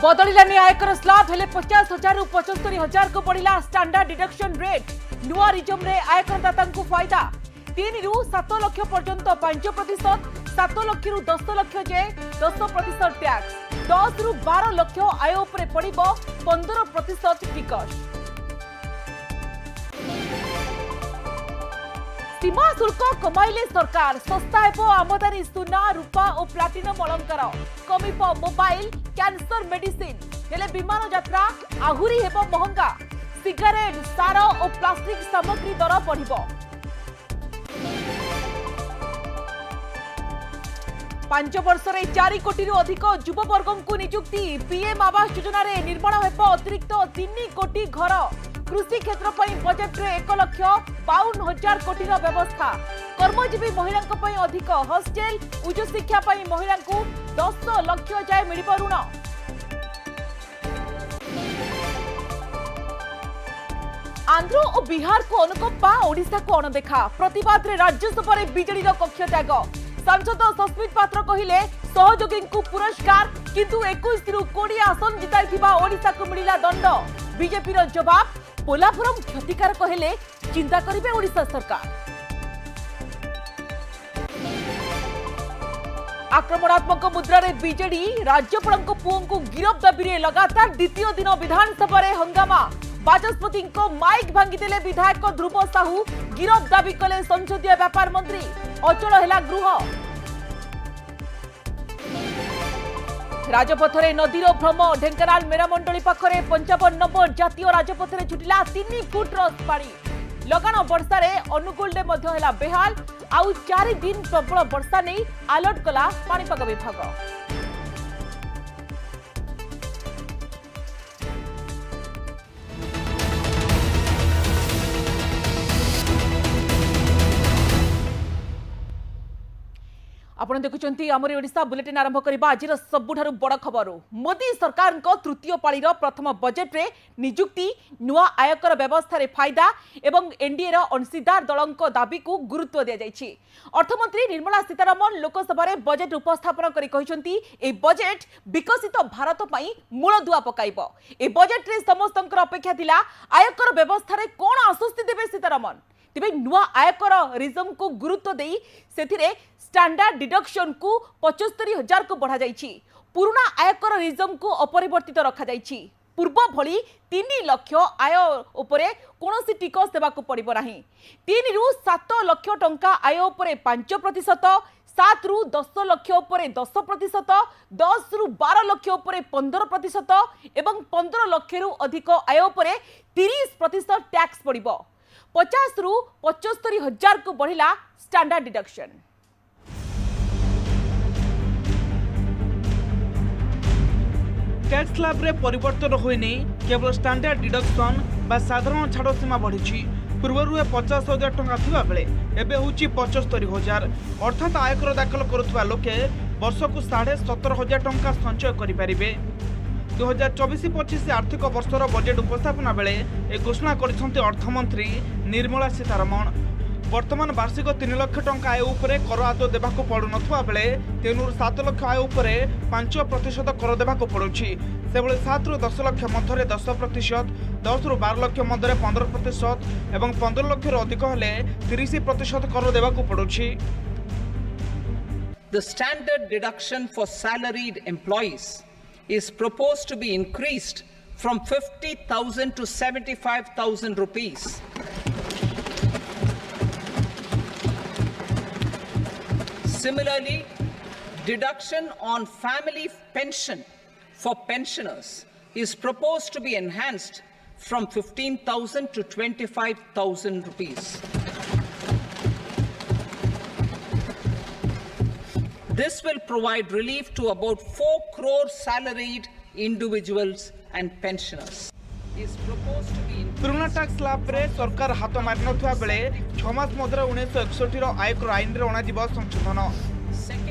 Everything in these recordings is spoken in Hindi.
बदलिलानी आयकर स्लाब हेले 50,000 रु 75,000 को बढ़िला स्टैंडर्ड डिडक्शन रेट। नुआ रिजम रे आयकरदाता को फायदा 3 रु 7 लाख पर्यंत 5%, 7 लाख रु 10 लाख जे 10% टैक्स, 10 रु 12 लाख आय उपरे पड़िबो 15% टिकस। सीमा शुल्क कमाइले सरकार सस्ता हेबो आमदानी सुना रूपा और प्लाटिनम अलंकार, कमिबो मोबाइल कैंसर मेडिसिन, हेले विमान यात्रा आहुरी हेबो महंगा, सिगारेट सार और प्लास्टिक सामग्री दर बढ़िबो। 5 वर्ष रे 4 कोटी रु अधिक युववर्ग को नियुक्ति, पीएम आवास योजना रे निर्माण हेबो अतिरिक्त 3 कोटी घर, कृषि क्षेत्र पर बजेट रे 1,52,000 कोटी व्यवस्था, कर्मजीवी महिला अधिक हॉस्टेल, उच्च शिक्षा महिला 10 लाख जाए मिल ऋण। आंध्र और बिहार को अनुकंपा, ओडिशा को अणदेखा, प्रतिवाद रे राज्यसभा रे बीजेडी कक्ष त्याग। सांसद सस्मित पात्र कहिले सहयोगी को पुरस्कार, किंतु 21 रु 20 आसन जिताइथिबा ओडिशा को मिलिला दंड। बीजेपी रो जवाब, पोलापुरम क्षतिकारक हेले चिंता करिवे ओडिशा सरकार। आक्रमणात्मक मुद्रा रे बीजेडी राज्यपाल पुओं को गिरफ दाबी रे लगातार द्वितीय दिन विधानसभा रे हंगामा, बाचस्पति को माइक भांगीदेले विधायक ध्रुव साहू, गिरफ दाबी कले संसदीय व्यापार मंत्री, अचल हेला गृह। राजपथरे नदीर भ्रम, ढेंकानाल मेरामंडली पाखरे 55 नंबर जातीय राजपथरे छुटिला 3 फुट पानी, लगाण वर्षा अनुकूल बेहाल, आउ 4 दिन प्रबल वर्षा नहीं अलर्ट कला पाणीपाग विभाग। आपण देखुचंती आमरी ओडिशा बुलेटिन आरंभ करबा आज सबुठारु बड़ खबर। मोदी सरकार को तृतीय पाळीर प्रथम बजेट रे नियुक्ति, नुआ आयकर व्यवस्था रे फायदा एवं एनडीए रो अंशीदार दलंक दाबी को गुरुत्व दिया जायछि। अर्थमंत्री निर्मला सीतारमण लोकसभा रे बजेट उपस्थापन करी कहिसंती ए बजेट विकसित भारत पई मूलदुआ पकाइबो। ए बजेट रे समस्तंकर अपेक्षा थिला आयकर व्यवस्था रे कोन आश्वस्ति देबे सीतारमण। तेबे नुआ आयकर रिजम को गुरुत्व देई सेथिरे स्टैंडर्ड डिडक्शन को 75,000 को बढ़ा जाइछि, पुराना आयकर रिजम को अपरिवर्तित रखा जाइछि। पूर्व भली 3 लाख आय उपरे कोनोसी टिकस देबा को पड़िबो नाही। 3 रु 7 लाख टंका आय उपरे 5%, 7 रु 10 लाख उपरे 10%, 10 रु 12 लाख उपरे 15% एवं 15 लाख रु अधिक आय उपरे 30% टैक्स पड़िबो। 50 रु 75,000 को बढ़िला स्टैंडर्ड डिडक्शन। टैक्स स्लैब रे परिवर्तन होइनी, केवल स्टैंडर्ड डिडक्शन बा साधारण छाड़ सीमा बढ़ी। पूर्व 50,000 टंका थिबा बेले एबे होची 75,000, अर्थात आयकर दाखल करुवा लोके वर्ष को 17,500 टंका संचय करि परिबे। 2024-25 आर्थिक वर्षर बजेट उपस्थापना बेले ए घोषणा करिसंते अर्थमंत्री निर्मला सीतारमण। वर्तमान वार्षिक 3 लाख टंका आय उपरे कर आदो देबाको पड़ु नथवा बेले 3 रु 7 लाख आय उपरे 5% कर देबाको पड़ुछि। सेबळे 7 रु 10 लाख मध्यरे 10%, 10 रु 12 लाख मध्यरे 15% एवं 15 लाख रु अधिक हेले 30% कर देबाको पड़ुछि। The standard deduction for salaried employees is proposed to be increased from 50,000 to 75,000 rupees. Similarly, deduction on family pension for pensioners is proposed to be enhanced from 15,000 to 25,000 rupees. This will provide relief to about 4 crore salaried individuals and pensioners. Is proposed to be पुराना टैक्स स्लैब रे सरकार हाथ मारि नथुवा बेले 6 मास मध्य 1961 रो आयकर आईन रे अणा जीव संशोधन।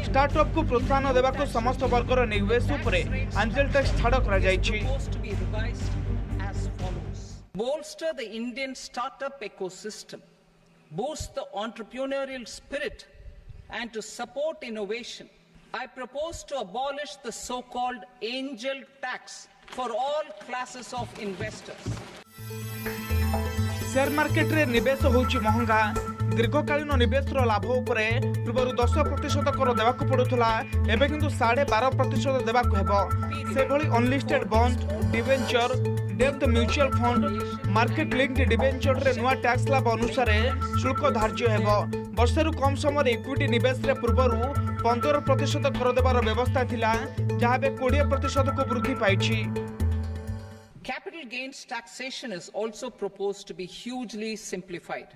स्टार्टअप को प्रोत्साहन देबा को समस्त वर्गर निवेश उपरे एंजल टैक्स छाड़ करा जायछि। Bolster the Indian startup ecosystem, boost the entrepreneurial spirit and to support innovation, I propose to abolish the so-called angel tax for all classes of investors. Share market रे निवेश होउची महंगा दीर्घकालीन निवेश लाभ उपरे पूर्व 10% कर देवाक पड़ुला एबे किंतु 12.5% देवाक हेबो से भली अनलिस्टेड बॉन्ड डिवेंचर डेब्ट mutual fund market linked debenture रे नुआ टैक्स स्लैब अनुसार शुल्क धार्य हेबो वर्षरु कम समय इक्विटी निवेश रे पूर्व 15% कर देवार व्यवस्था थिला जहाबे 20% को वृद्धि पाइछि। Capital gains taxation is also proposed to be hugely simplified.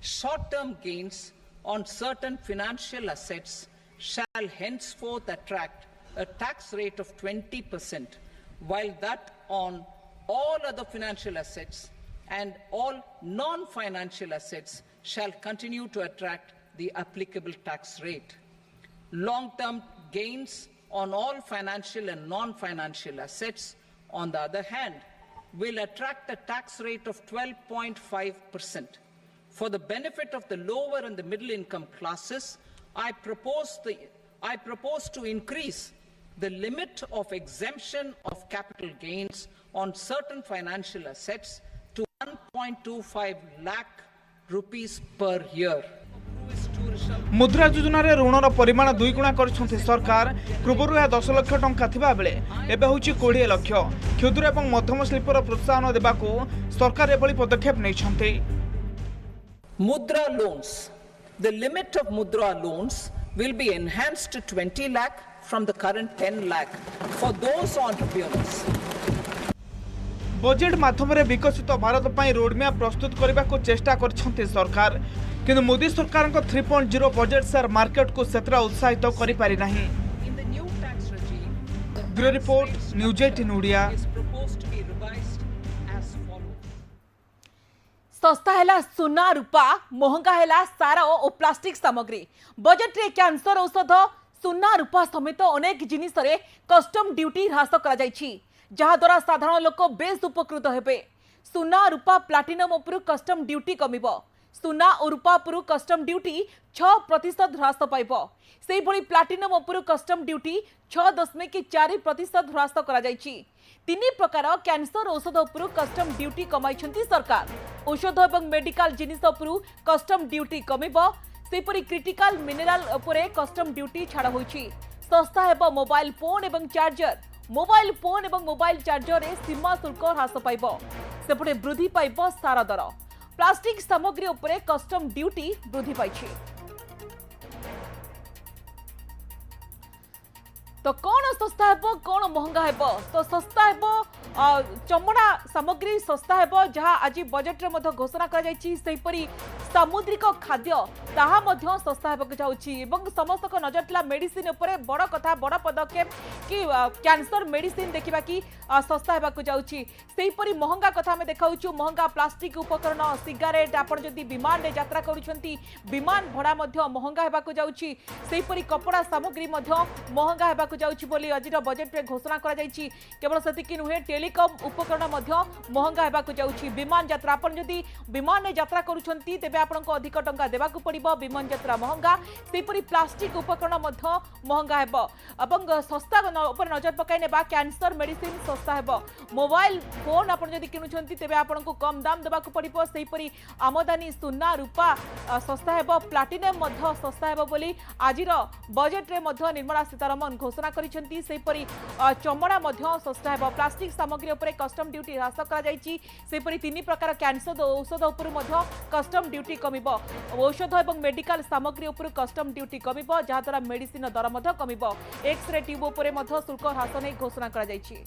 Short-term gains on certain financial assets shall henceforth attract a tax rate of 20%, while that on all other financial assets and all non-financial assets shall continue to attract the applicable tax rate. Long-term gains on all financial and non-financial assets, on the other hand, will attract a tax rate of 12.5%. For the benefit of the lower and the middle income classes, I propose to increase the limit of exemption of capital gains on certain financial assets to 1.25 lakh rupees per year. मुद्रा योजना रे ऋणर परिमाण 2 गुणा करछन्ते सरकार पूर्वरु 10 लाख टंका थिबा बेले एबे होची 20 लाख क्षुद्र एवं मध्यम शिल्पर प्रोत्साहन देबाकू सरकार एबली पदक्षेप नै छन्ते। Mudra loans. The limit of Mudra loans will be enhanced to 20 lakh from the current 10 lakh for those entrepreneurs. Budget माध्यम रे विकसित भारत पई रोड मैप प्रस्तुत करबा को चेष्टा करछन्ते सरकार किंतु मोदी सरकार को 3.0 बजेट शेयर मार्केट को सेतरा उत्साहित करि पारि नाही। In the new tax regime, the bureau report news 18 Odia. is proposed to be revised as follows. सस्ता हैला सुना रूपा महंगा हैला सार और प्लास्टिक सामग्री बजेट रे कैंसर औषध सुना रूपा समेत अनेक जिनिस रे कस्टम ड्यूटी ह्रास करा जायछि जहा द्वारा साधारण लोक बेस उपकृत हेबे। सुना रूपा प्लाटिनम उपरु कस्टम ड्यूटी कमिबो सुना और रूपा उपरु कस्टम ड्यूटी 6% ह्रास पाइब से भली प्लाटिनम उपरु कस्टम ड्यूटी 6.4% ह्रास करा जायछि। 3 प्रकार कैंसर औषध उपरु कस्टम ड्यूटी कमाइछन्ती सरकार। औषध एवं मेडिकल जिनिस उपरु कस्टम ड्यूटी कमिबो सेपरि क्रिटिकल मिनरल उपरे कस्टम ड्यूटी छाड़ होइछि। सस्ता हेबो मोबाइल फोन एवं चार्जर मोबाइल फोन एवं मोबाइल चार्जर रे सीमा शुल्क ह्रास पाइब सेपटे वृद्धि पाइब सार दर प्लास्टिक सामग्री उपरे कस्टम ड्यूटी वृद्धि पाइछि। तो कौन सस्ता हेबो कौन महंगा हेबो तो सस्ता हेबो चमड़ा सामग्री सस्ता हेबो जहां आज बजेट रे मध्य घोषणा करा जायछि सेपरि सामुद्रिक खाद्य ताहा मध्य सस्ता हेबो जाउछि एवं समस्त को नजर थिला मेडिसिन उपरे बड़ कथा बड़ पदक्षेप कि कैंसर मेडिसिन देखिबा कि सस्ता हेबाकु जाउछि सेपरि महंगा कथा हम देखाउछु महंगा प्लास्टिक उपकरण सिगारेट आपण जदि विमान रे यात्रा करूछंती विमान भड़ा मध्य महंगा हेबाकु जाउछि सेपरि कपड़ा सामग्री मध्य महंगा हेबाकु जाउछि बोली अजिर बजेट रे घोषणा करा जायछि। केवल सेतिकि नुहे टेलीकॉम उपकरण मध्य महंगा हेबाकु जाउछि विमान यात्रा आपण जदि विमान रे यात्रा करूछंती तेबे आपनको अधिक टंका देबाकु पड़िबो विमान यात्रा महंगा सेपरि प्लास्टिक उपकरण मध्य महंगा हेबो एवं सस्ता ऊपर नजर पकाई नेबा कैंसर मेडिसिन सस्ता हेबो मोबाइल फोन आपण जदि किनुछंती तेबे आपनको कम दाम देबाकु पड़िबो सेपरि आमदानी सुना रूपा सस्ता हेबो प्लाटिनम मध्य सस्ता हेबो बोली आजिर बजेट रे मध्य निर्मला सीतारमण घोषणा करिसेंती सेपरि चमड़ा मध्य सस्ता हेबो प्लास्टिक सामग्री उपरे कस्टम ड्यूटी ह्रास करा जायछि सेपरि 3 प्रकार कैंसर औषध उपरे मध्य कस्टम ड्यूटी कमिबो औषध एवं मेडिकल सामग्री उपरे कस्टम ड्यूटी कमिबो जहा द्वारा मेडिसिन दर मध्य कमिबो एक्स-रे ट्यूब उपरे मध्य शुल्क ह्रास नै घोषणा करा जायछि।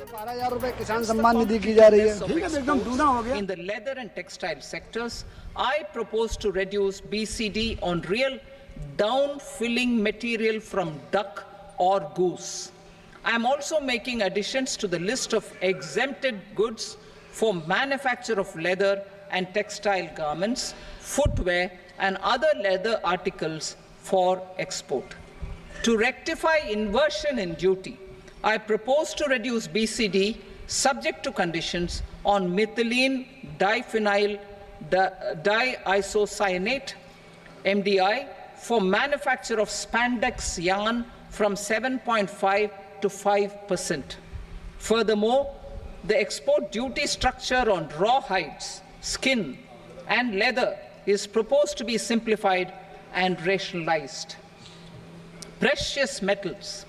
12,000 रुपए किसान सम्मान निधि की जा रही है ठीक है एकदम दूना हो गया। In the leather and textile sectors, I propose to reduce BCD on real down-filling material from duck or goose. I am also making additions to the list of exempted goods for manufacture of leather and textile garments, footwear and other leather articles for export. To rectify inversion in duty, I propose to reduce BCD subject to conditions on methylene diphenyl diisocyanate MDI for manufacture of spandex yarn from 7.5 to 5%. Furthermore, the export duty structure on raw hides, skin, and leather is proposed to be simplified and rationalized. Precious metals.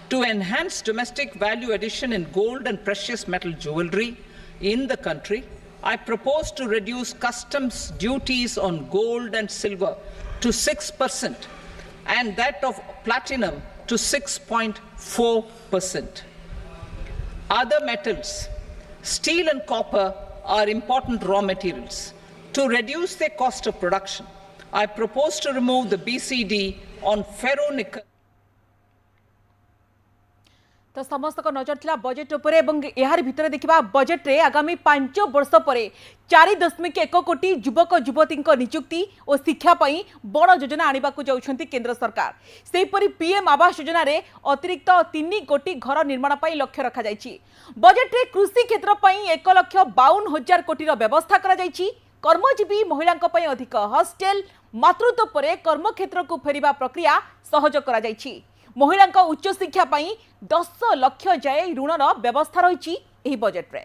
To enhance domestic value addition in gold and precious metal jewelry in the country, I propose to reduce customs duties on gold and silver to 6% and that of platinum to 6.4%. Other metals, steel and copper are important raw materials. To reduce their cost of production, I propose to remove the BCD on ferronickel. तो समस्त को नजर थिला बजेट उपरे एवं यार भितर देखिबा बजेट रे आगामी 5 वर्ष परे 4.1 कोटी युवक युवती नियुक्ति और शिक्षा पई बड़ योजना आनिबा को जाउछंती केंद्र सरकार। सेही परी पीएम आवास योजना रे अतिरिक्त 3 कोटी घर निर्माण पई लक्ष्य रखा जायछि। बजेट रे कृषि क्षेत्र पई 1,52,000 कोटी रो व्यवस्था करा जायछि। कर्मजीवी महिलांक पई अधिक हॉस्टेल मातृत्व परे कर्म क्षेत्र को फेरिबा प्रक्रिया सहज करा जायछि। महिलांक उच्च शिक्षा पई 10 लाख जाए ऋणर व्यवस्था रही एही बजेट रे।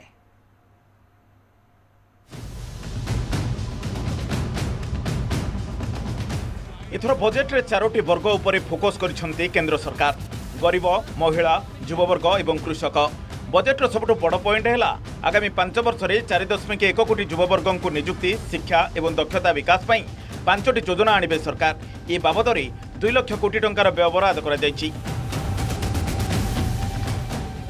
एथर बजेट रे 4टी वर्ग उपरे फोकस करिसंती केंद्र सरकार, गरीब, महिला, युववर्ग एवं कृषक। बजेट रो सबटु बड़ पॉइंट हैला आगामी 5 वर्ष रे 4.1 कोटी युववर्ग को नियुक्ति, शिक्षा एवं दक्षता विकास पई 5टी योजना आनिबे सरकार। ए बाबद रे 2 लाख कोटी टंकार व्यवहार करा जायछि।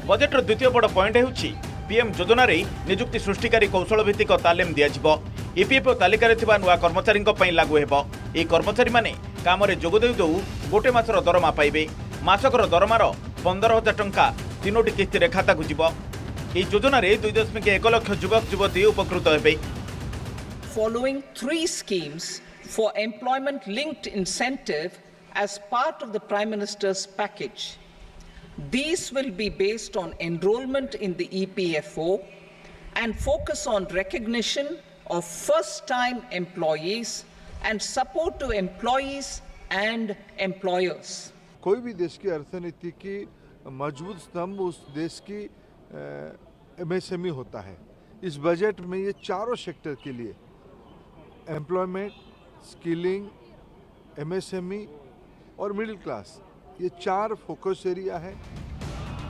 बजेट रो द्वितीय बड़ पॉइंट हेउछि पीएम योजना रे नियुक्ति सृष्टिकारी कौशल भित्तिक तालीम दियाजिबो। ईपीएफओ तालिका रे थिबा नुआ कर्मचारी पई लागू हेबो। ए कर्मचारी माने काम रे जोग देउ देउ गोटे मासर दरमा पाइबे। मासकर दरमार 15,000 टंका 3टी किस्ती रे खाता गुजिबो। ए योजना रे 2.1 लाख युवक युवती उपकृत हेबे। Following 3 schemes for employment linked incentive as part of the Prime Minister's package. These will be based on enrollment in the EPFO and focus on recognition of first-time employees and support to employees and employers. कोई भी देश की अर्थनीति की मजबूत स्तंभ उस देश की एमएसएमई होता है। इस बजट में ये चारों सेक्टर के लिए एम्प्लॉयमेंट, स्किलिंग, एमएसएमई और मिडिल क्लास, ये 4 फोकस एरिया है।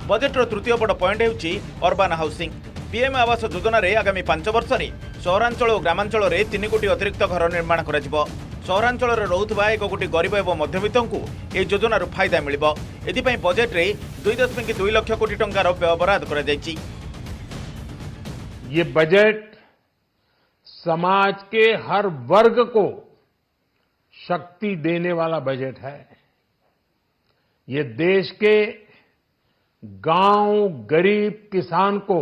बजेट रो तृतीय बड़ point हेउछि urban housing. PM Awas Yojana रे आगामी 5 वर्ष रे सहरांचल और ग्रामांचल रे 3 कोटी अतिरिक्त घर निर्माण करा जिवो। सहरांचल रे रहुतबा 1 कोटी गरीब एवं मध्यवित्तों को ए योजना रो फायदा मिलिबो। एदि पई बजेट रे 2.2 लाख कोटी टंकार व्यवहार करा जायछि। ये बजट समाज के हर वर्ग को शक्ति देने वाला बजट है। ये देश के गांव गरीब किसान को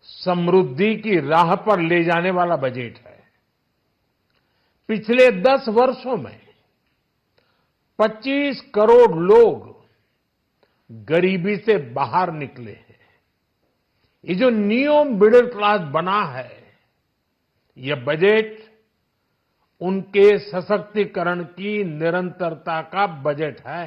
समृद्धि की राह पर ले जाने वाला बजट है। पिछले 10 वर्षों में 25 करोड़ लोग गरीबी से बाहर निकले हैं। ये जो न्यू मिडिल क्लास बना है, यह बजट उनके सशक्तिकरण की निरंतरता का बजट है।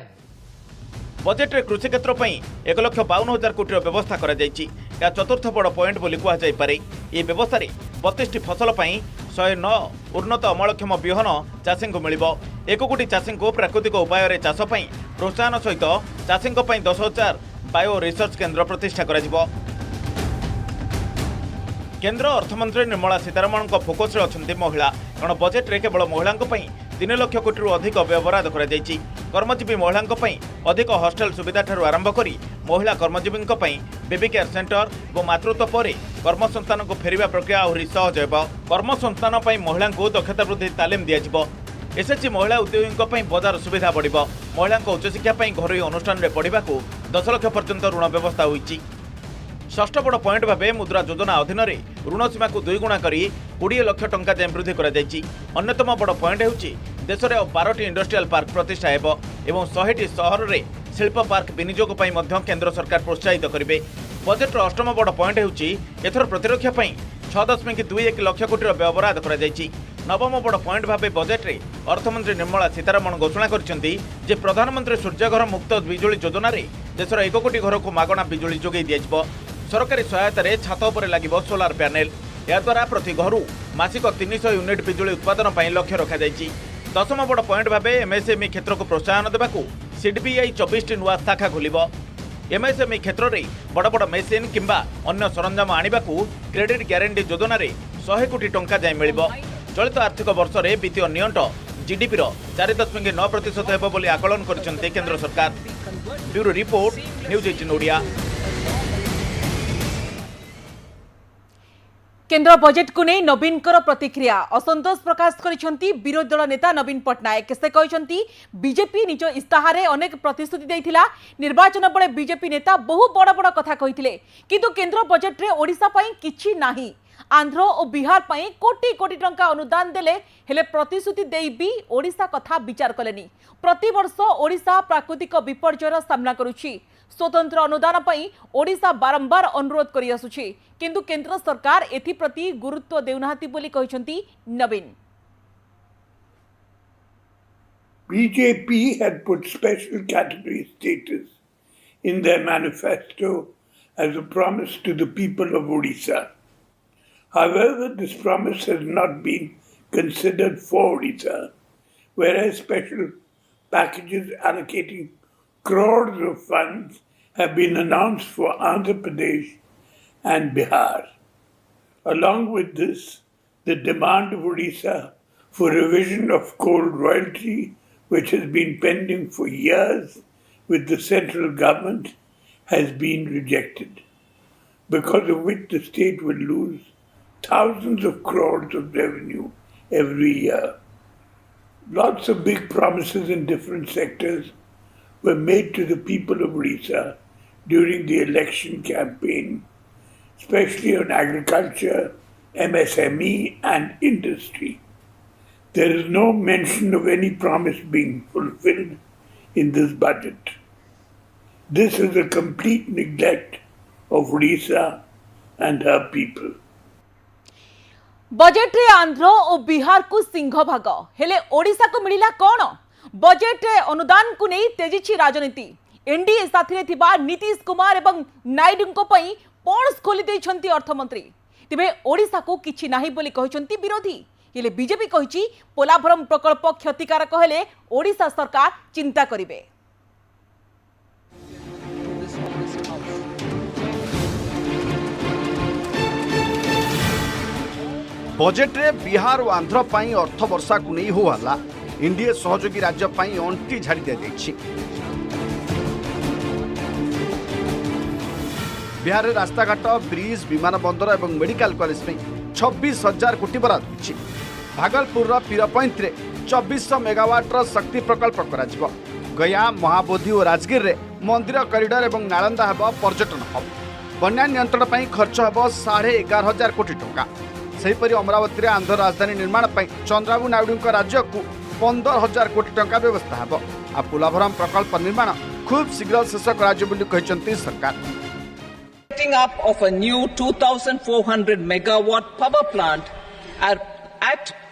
बजेट रे कृषि क्षेत्र पई 1,52,000 कोटी व्यवस्था करा जायछि। या चतुर्थ बड़ पॉइंट बोली कुआ जाय पारे। ए व्यवस्था रे 32टी फसल पई 109 उन्नत अमलक्षम बिहन चाषी को मिलिबो। 1 कोटी चाषी को प्राकृतिक उपाय रे चाष पई प्रोत्साहन सहित चाषी पई 10,000 बायो रिसर्च केन्द्र प्रतिष्ठा करा जिवो। केंद्र अर्थमंत्री निर्मला सीतारमण फोकस अच्छा महिला, कारण बजेट रे केवल महिला 3 लाख कोटी अधिक व्यवहार करा जायछि। कर्मजीवी महिला अधिक हॉस्टेल सुविधा ठारू आरंभ करी महिला कर्मजीवी बेबी केयर सेंटर और मातृत्व पर कर्मसंस्थान को फेरिबा प्रक्रिया आहुरी सहज हेब। कर्मसंस्थान महिला को दक्षता वृद्धि तालीम दियाजिबो। एसएचजी महिला उद्योगी बजार सुविधा बढ़िबो। महिला उच्चशिक्षा घरोई अनुष्ठान में पढ़ा 10 लाख पर्यंत ऋण व्यवस्था होईछि। षष्ठ बड़ पॉइंट भाव मुद्रा योजना अधीन ऋण सीमा को 2 गुणा कर 20 लाख टंका जाए वृद्धि अन्यतम बड़ पॉइंट होउछि देश में 12टी इंडस्ट्रियल पार्क प्रतिष्ठा हेब एवं 100टी सहर में शिल्प पार्क विनियोग केंद्र सरकार प्रोत्साहित करेंगे। बजेट अष्टम बड़ पॉइंट होउछि एथर प्रतिरक्षा 6.21 लाख कोटी व्यवहार करा जायछि। नवम बड़ पॉइंट भाव बजेट रे अर्थमंत्री निर्मला सीतारमण घोषणा करछन्ती जे प्रधानमंत्री सूर्यघर मुक्त बिजुली योजना रे देशर 1 कोटी घर को मागणा बिजुली जोगै दियाजिबो। सरकारी सहायता रे छात उपरे लागिबो सोलार पैनेल। या द्वारा प्रति घरु मासिक 300 यूनिट बिजुली उत्पादन पई लक्ष्य रखा जायछि। दशम बड़ पॉइंट भाव एमएसएमई क्षेत्र को प्रोत्साहन देबाकू सीडीपीआई 24 नुआ शाखा खोलिबो। एमएसएमई क्षेत्र में बड़ बड़ मेसीन किंबा अन्य सरंजाम आनिबाकू क्रेडिट ग्यारंटी योजना रे 100 कोटी टंका जाय मिलिबो। चलित आर्थिक वर्ष में वित्तीय नियंट जीडीपी 4.9% हेबो बोली आकलन करछन्ते केंद्र सरकार। Bureau report news 18 Odia. केंद्र बजेट को नहीं नवीन प्रतिक्रिया असंतोष प्रकाश करिसेंती विरोधी दल नेता नवीन पटनायक। से कहते बीजेपी निज इस्ताहार अनेक प्रतिश्रुति देइथिला। निर्वाचन बेले बीजेपी नेता बहु बड़ बड़ कथा कहिथिले किंतु केंद्र बजेट रे ओडिशा पई किछि नाही। आंध्र और बिहार पई कोटी कोटी टंका अनुदान देले हेले प्रतिश्रुति देई भी ओडिशा कथा विचार कलेनी। प्रति वर्ष ओडिशा प्राकृतिक विपर्ययर सामना करुछि। स्वतंत्र अनुदान पई ओडिशा बारंबार अनुरोध करि आसुछि किंतु केंद्र सरकार एथि प्रति गुरुत्व देउनाहाती बोली कहिसंती नवीन। BJP had put special category status in their manifesto as a promise to the people of Odisha. However, this promise has not been considered for Odisha, whereas special packages allocating crores of funds have been announced for Andhra Pradesh and Bihar. Along with this, the demand of Odisha for revision of coal royalty, which has been pending for years with the central government, has been rejected, because of which the state will lose thousands of crores of revenue every year. Lots of big promises in different sectors were made to the people of Odisha during the election campaign, especially on agriculture, MSME and industry. There is no mention of any promise being fulfilled in this budget. This is a complete neglect of Odisha and her people. Budget रे आंध्र और बिहार को सिंह भाग हेले ओडिशा को मिलिला कौन? बजेट रे अनुदान को नहीं तेजिछि राजनीति। एनडीए साथी थिबा नीतीश कुमार एवं नायडू को पई पर्स खोली दैछंती अर्थमंत्री। तिबे ओडिशा को किछि नाही बोली कहिसंती विरोधी। हेले बीजेपी कहिछि पोलाभरम प्रकल्प क्षतिकारक हेले ओडिशा सरकार चिंता करिवे। बजेट रे बिहार और आंध्र पाई अर्थ वर्षा को नहीं हो हल्ला। एनडीए सहयोगी राज्य पाई अंटी झाड़ी दे दैछि। बिहार रास्ताघाट ब्रिज विमान बंदर और मेडिकल कॉलेज में 26,000 कोटी बराद होइछि। भागलपुर पीरपैंत रे 2400 मेगावाट शक्ति प्रकल्प करा जिवो। गया महाबोधि और राजगीर रे मंदिर कॉरिडोर और नालंदा हेबो पर्यटन हब। बन्या नियंत्रण पाई खर्च हेबो 11,500 कोटी टंका। सेहीपरि अमरावती रे आंध्र राजधानी निर्माण पाई चंद्रबाबू नायडू राज्य को 15,000 कोटी टंका व्यवस्था हेबो। आ पोलाभरम प्रकल्प निर्माण खूब शीघ्र शेष कराजियो बोली कहिसंती सरकार। Setting up of a new 2,400 megawatt power plant at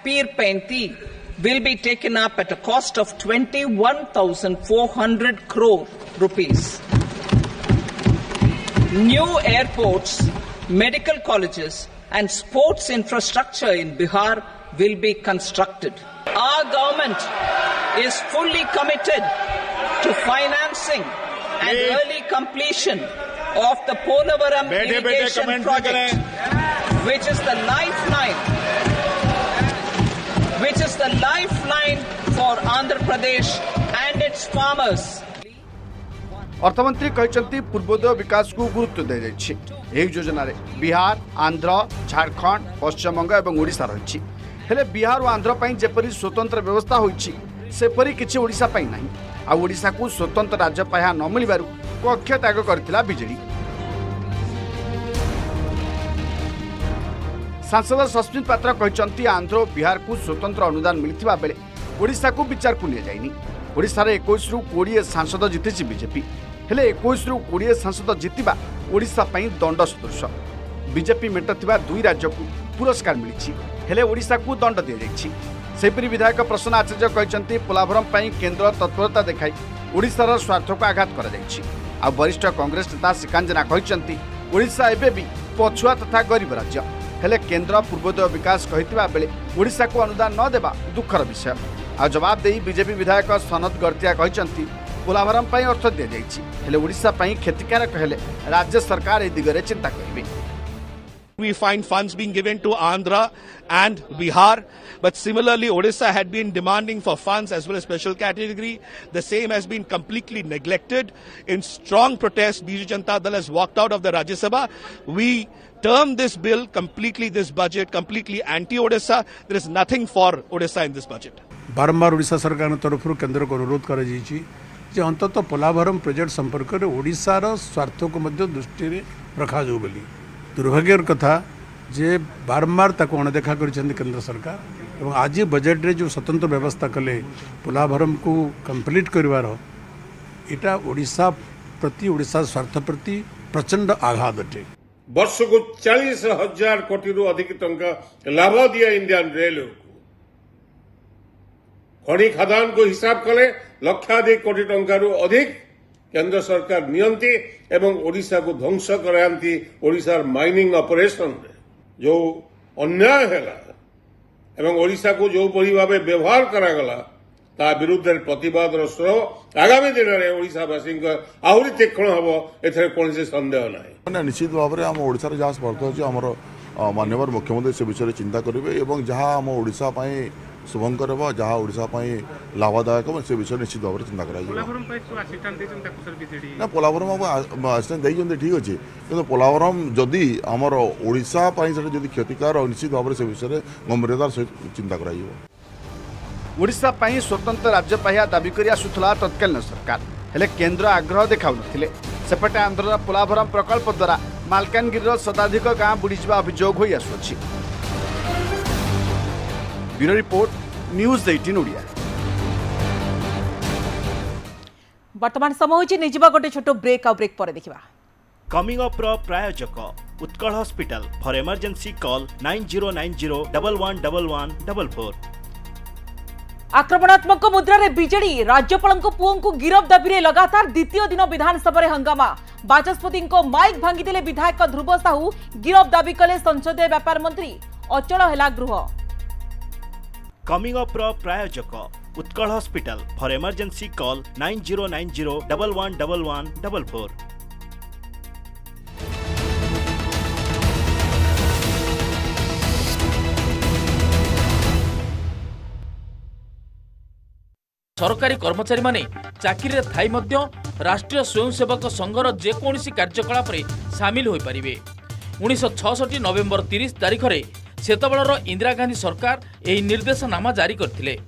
Pirpenti will be taken up at a cost of 21,400 crore rupees. New airports, medical colleges and sports infrastructure in Bihar will be constructed. Our government is fully committed to financing and early completion of the Polavaram irrigation project, which is the lifeline for Andhra Pradesh and its farmers. अर्थमंत्री कहते पूर्वोदय विकास को गुरुत्व दे जाइछि। एही योजना रे बिहार, आंध्र, झारखंड, पश्चिम बंग और ओडिशा रहिछि। हेले बिहार और आंध्र पई जेपरि स्वतंत्र व्यवस्था होइछि सेपरि किछि ओडिशा पई नाही। आ ओडिशा को स्वतंत्र राज्य पाया न मिलिबारु कक्ष त्याग करथिला बीजेडी। सांसद सस्मित पात्र कहते आंध्र और बिहार को स्वतंत्र अनुदान मिलथिबा बेले ओडिशा को विचार को लिया जाइनि। ओडिशा रे 21 रु 20 सांसद जीतिछि बीजेपी। हेले 21 रु 20 सांसद जीतिबा ओडिशा पई दंड सदृश। बीजेपी मेट थिबा 2 राज्य को पुरस्कार मिली हेले ओडिशा को दंड दि जाइछि। सेपरि विधायक प्रसन्न आचार्य कहते पोलाभरम पई केंद्र तत्परता देखाई ओडिशार स्वार्थ को आघात करा जाइछि। आ वरिष्ठ कांग्रेस नेता श्रीकांत जेना कहते ओडिशा एबे भी पछुआ तथा गरीब राज्य हेले केंद्र पूर्वोदय विकास कहितिबा बेले ओडिशा को अनुदान न देबा दुखर विषय। आ जवाब देई बीजेपी विधायक सनत गरतिया कहते पोलाभरम पई अर्थ दि जाइछि हेले ओडिशा पई क्षतिकारक हेले राज्य सरकार ए दिगरे चिंता करिवे। We find funds being given to Andhra and Bihar, but similarly Odisha had been demanding for funds as well as special category. The same has been completely neglected. In strong protest, Biju Janata Dal has walked out of the Rajya Sabha. We term this bill completely, this budget completely anti-Odisha. There is nothing for Odisha in this budget. बारंबार ओडिशा सरकार तरफ केंद्र को अनुरोध कर अंतत पोलाभरम प्रोजेक्ट संपर्क में ओडिशार स्वार्थ को दृष्टि रखा जाऊ बोली दुर्भाग्यर कथा जे बारंबार ताको अणदेखा कर केंद्र सरकार और आज बजेट रे जो स्वतंत्र व्यवस्था कले पोलाभरम को कंप्लीट करवार इटा ओडिशा प्रति ओडिशा स्वार्थ प्रति प्रचंड आघात अटे। वर्ष को 40,000 कोटी रु अधिक टंका लाभ दिया इंडियन रेलवे को। खड़ी खदान को हिसाब कले लक्षाधिक कोटी टंका रु अधिक केंद्र सरकार नियंती एवं ओडिशा को ध्वंस कराती ओडिशार माइनिंग ऑपरेशन जो अन्याय हैला एवं ओडिशा को जो परि भाबे व्यवहार करागला ता विरुद्ध प्रतिवाद स्वर आगामी दिन में ओडिशावासी आहरी तीक्ष्ण हबो एथरे कोनसे संदेह नाही। निश्चित भाव में आम ओडिशार जहाँ स्पर्ध अच्छे आमर माननीय मुख्यमंत्री से विषय चिंता करेंगे और जहाँ आम ओडिशा पई शुभंकर हो जहाँ ओडिशा पई लाभदायक हो से विषय निश्चित भाव में चिंता करा पोलाभरम आसिस्टेंट देते ठीक अच्छे कि पोलाभरम जदि आमर ओडिशा पई जदि क्षतिकार निश्चित भाव में से विषय गंभीरतार सहित चिंता करा ओडिशा पई स्वतंत्र राज्य पाइबा दाबी करि आसुथला तत्कालीन सरकार हेले केंद्र आग्रह देखाउ नथिले। सेपटे आंध्रर पोलाभरम प्रकल्प द्वारा मालकानगिरीर शताधिक गाँ बुड़ीजा अभियोग होई आसुछि। Bureau report news 18 Odia. वर्तमान समय होछि निजिबा गोटे छोट ब्रेक आ ब्रेक पर देखिबा। कमिंग अप रो प्रायोजक Utkal hospital for emergency call 9090111144। आक्रमणात्मक मुद्रा बीजेडी राज्यपाल पुओं को गिरफ दाबी लगातार द्वितीय दिन विधानसभा हंगामा। बाचस्पति माइक भांगीदेले विधायक ध्रुव साहू गिरफ दाबी कले संसदीय व्यापार मंत्री अचल है गृह। कमिंग अप रो प्रायोजक Utkal hospital for emergency call 9090111144। सरकारी कर्मचारी माने चाकरी रे थाई मध्य राष्ट्रीय स्वयंसेवक संघर जेकोसी कार्यकलाप रे सामिल होई परिबे। 1966 नवेम्बर 30 तारिख रे सेतबेलर इंदिरा गांधी सरकार एही निर्देशनामा जारी करथिले।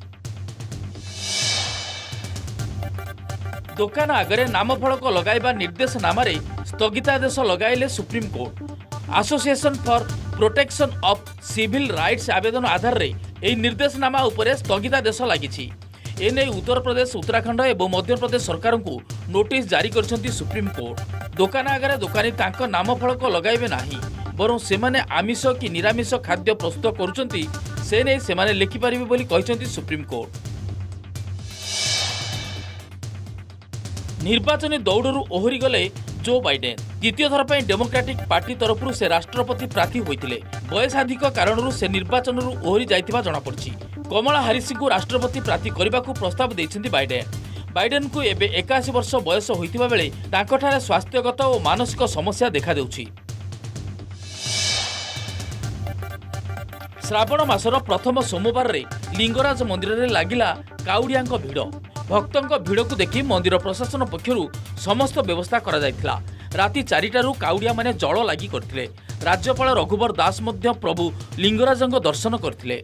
दुकान आगरे नामफलक लगाइबा निर्देशनामा रे स्थगितादेश लगाइले supreme court. Association for protection of civil rights आवेदन आधार रे एही निर्देशनामा उपरे स्थगितादेश लागिछि। एने उत्तर प्रदेश उत्तराखंड एवं मध्य प्रदेश सरकार को नोटिस जारी करछंती सुप्रीम कोर्ट। दुकान आगरे दुकानी तांको नामफलक लगाइबे नाही बरं सेमाने आमिष कि निरामिष खाद्य प्रस्तुत करुछंती से नै सेमाने लेखि परिबे बोली कहिसंती सुप्रीम कोर्ट। निर्वाचन दौड़रू ओहरी गले जो बाइडेन द्वितीय थर पर डेमोक्रेटिक पार्टी तरफ से राष्ट्रपति प्रार्थी होते बयसाधिक कारण से निर्वाचन ओहरी जाइथिबा जଣା पड़छि। कमला हारिस को राष्ट्रपति प्रार्थी करने को प्रस्ताव देइछन्ति बाइडेन। बाइडेन को एबे 81 वर्ष बयस होइतिबा बेले तांकठारे स्वास्थ्यगत और मानसिक समस्या देखा देउछि। श्रावण मासर प्रथम सोमवार रे लिंगराज मंदिर रे लागिला काउडियांक भिड़। भक्तों भिड़ को देखि मंदिर प्रशासन पक्षरु समस्त व्यवस्था करा जायथिला। राति 4टारू काउडिया माने जल लागि करथिले। राज्यपाल रघुवर दास मध्य प्रभु लिंगराजंक दर्शन करथिले।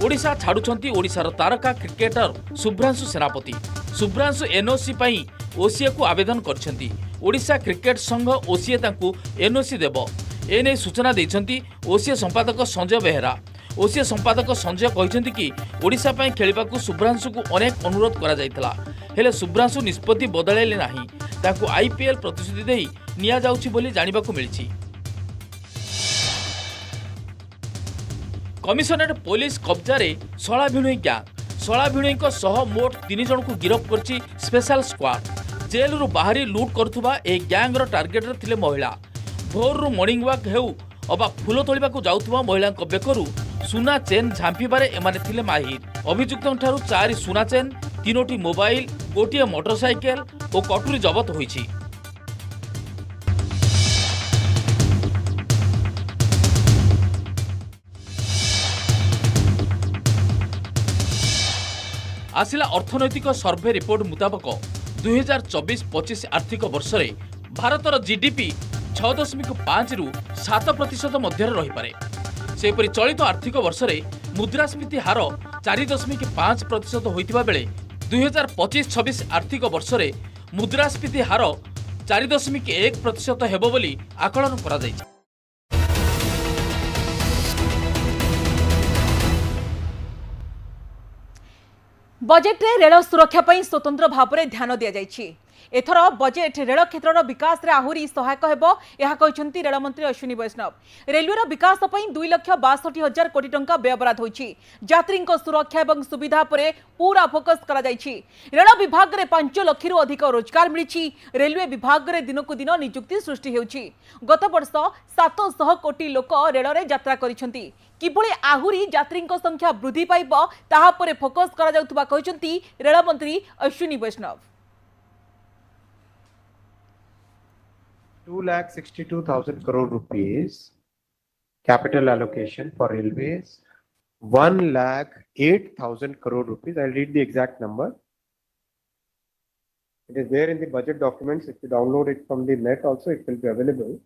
ओडिशा छाड़ुछंती ओडिशार तारका क्रिकेटर शुभ्रांशु सेनापति। शुभ्रांशु एनओसी पई ओसीए को आवेदन करछंती। ओडिशा क्रिकेट संघ ओसीए तांकू एनओसी देबो एने सूचना दैछंती ओसीए संपादक संजय बेहेरा। ओसीए संपादक संजय कहते कि ओडिशा पई खेलिबाकू शुभ्रांशु को अनेक अनुरोध करा जायतिला हेले शुभ्रांशु निष्पत्ति बदलैले नाही। ତାକୁ IPL ପ୍ରତିଶ୍ରୁତି ଦେଇ ନିଆଯାଉଛି ବୋଲି ଜାଣିବାକୁ ମିଳିଛି। କମିଶନରେଟ୍ ପୋଲିସ କବ୍ଜାରେ ଶଳା ଭିଣୋଇ ଗ୍ୟାଙ୍ଗ ଶଳା ଭିଣୋଇଙ୍କ ସହ ମୋଟ 3 ଜଣଙ୍କୁ ଗିରଫ କରିଛି ସ୍ପେଶାଲ ସ୍କ୍ୱାଡ୍। ଜେଲରୁ ବାହାରି ଲୁଟ୍ କରୁଥିବା ଏହି ଗ୍ୟାଙ୍ଗର ଟାର୍ଗେଟରେ ଥିଲେ ମହିଳା। ଭୋରରୁ ମର୍ଣ୍ଣିଂ ୱାକ୍ ହେଉ ଅବା ଫୁଲ ତୋଳିବାକୁ ଯାଉଥିବା ମହିଳାଙ୍କ ବେକରୁ ସୁନା ଚେନ୍ ଝାମ୍ପିବାରେ ଏମାନେ ଥିଲେ ମାହିର। ଅଭିଯୁକ୍ତଙ୍କଠାରୁ 4 ସୁନା ଚେନ୍, 3ଟି ମୋବାଇଲ, ଗୋଟିଏ ମୋଟରସାଇକେଲ ଓ କଟୁରୀ ଜବତ ହୋଇଛି। आसिला अर्थनैतिक सर्वे रिपोर्ट मुताबक 2024-25 आर्थिक वर्ष में भारतर जीडीपी 6.5 रु 7% मध्य रहीपे। सेपरि चलित आर्थिक वर्ष में मुद्रास्फीति हार 4.5% होइतिबा बेले 2025-26 आर्थिक वर्ष में मुद्रास्फीति हार 4.1% हेबो बोली आकलन करा जायछि। बजेट रे रेल सुरक्षा पर स्वतंत्र भाव में ध्यान दि जाइछि। एथर बजेट रेल क्षेत्र विकास रे आहुरी सहायक हेबो यह कहछन्ती रेल मंत्री अश्विनी वैष्णव। रेलवे विकास पर 2,62,000 कोटी टंका व्ययबराद होइछि। यात्री सुरक्षा और सुविधा पर पूरा फोकस करा जाइछि। रेल विभाग रे 5 लाख रु अधिक रोजगार मिलिछि। रेलवे विभाग रे दिनकु दिन नियुक्ति सृष्टि हेउछि। गत वर्ष 700 कोटी लोक रेल रे यात्रा करिसंती। किभଳି आहुरी यात्री संख्या वृद्धि पाइब ताहा परे फोकस करा जाउतबा कहछन्ती रेल मंत्री अश्विनी वैष्णव। 2,62,000 crore rupees capital allocation for railways, 1,08,000 crore rupees. I'll read the exact number. It is there in the budget documents. If you download it from the net also, it will be available.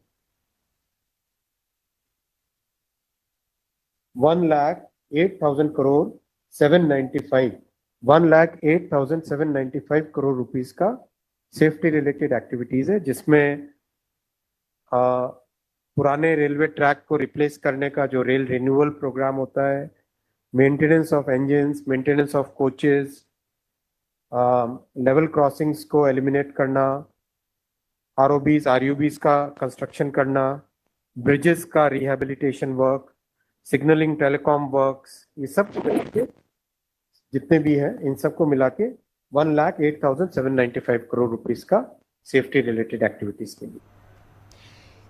1,08,000 crore 795. 1,08,795 crore rupees का सेफ्टी रिलेटेड एक्टिविटीज है, जिसमें पुराने रेलवे ट्रैक को रिप्लेस करने का जो रेल रिन्यूअल प्रोग्राम होता है, maintenance of engines, maintenance of coaches, level crossings को एलिमिनेट करना, आरओबीज आरयूबीज का कंस्ट्रक्शन करना, ब्रिजेस का rehabilitation work, signalling telecom works, ये सब जितने भी हैं इन सबको मिला के 1,08,795 करोड़ रुपीस का सेफ्टी रिलेटेड एक्टिविटीज के लिए।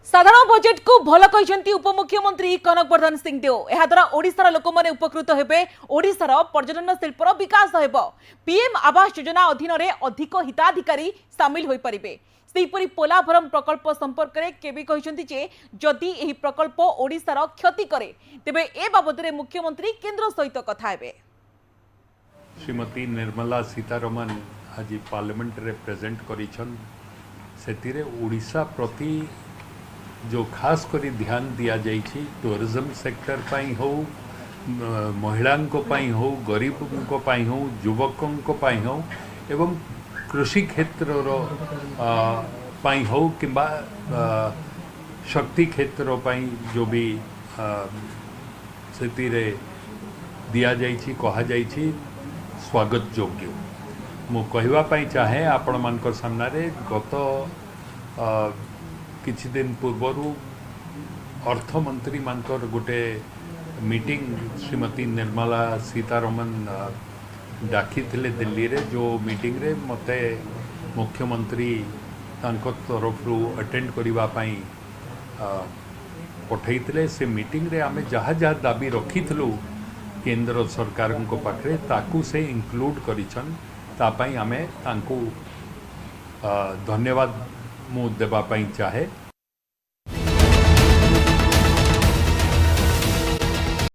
साधारण बजेट को भल कहते उपमुख्यमंत्री कनक वर्धन सिंहदेव। यह द्वारा ओडिशार लोक मैंने उपकृत हेबे, ओडिशार पर्यटन शिल्पर विकास हेब, पीएम आवास योजना अधीन रे अधिक हिताधिकारी सामिल होई परिबे। सेहीपरि पोलाभरम प्रकल्प संपर्क में केबी कहते जे जदि एही प्रकल्प ओडिशार क्षति करे तेबे ए बाबद रे मुख्यमंत्री केंद्र सहित कथा हेबे। श्रीमती निर्मला सीतारमण आज पार्लियामेंट रे प्रेजेंट करिछन, सेतिरे ओडिशा प्रति जो खास करी ध्यान दिया जाइछि, टूरिज्म सेक्टर पाई हो, महिलाओं को पाई हो, गरीबों को पाई हो, युवकों को पाई हो एवं कृषि क्षेत्र पाई हो किंबा शक्ति क्षेत्र पाई जो भी सेतिरे दिया जाइछि कहा जाइछि स्वागत योग्य। मु कहवा पाई चाहे आपण मानकर सामना रे गत किछि दिन पूर्वर अर्थमंत्री मानकर गोटे मीटिंग श्रीमती निर्मला सीतारमण डाकी थिले दिल्ली रे, जो मीटिंग रे मते मुख्यमंत्री तांको तरफ रु अटेंड करिवा पाई पठैथिले। से मीटिंग रे आमे जहा जहा दाबी रखिथिलु केंद्र सरकार को पाखरे ताकू से इंक्लूड करिछन, ता पाई आमे तांको धन्यवाद मु देबा पाई चाहे।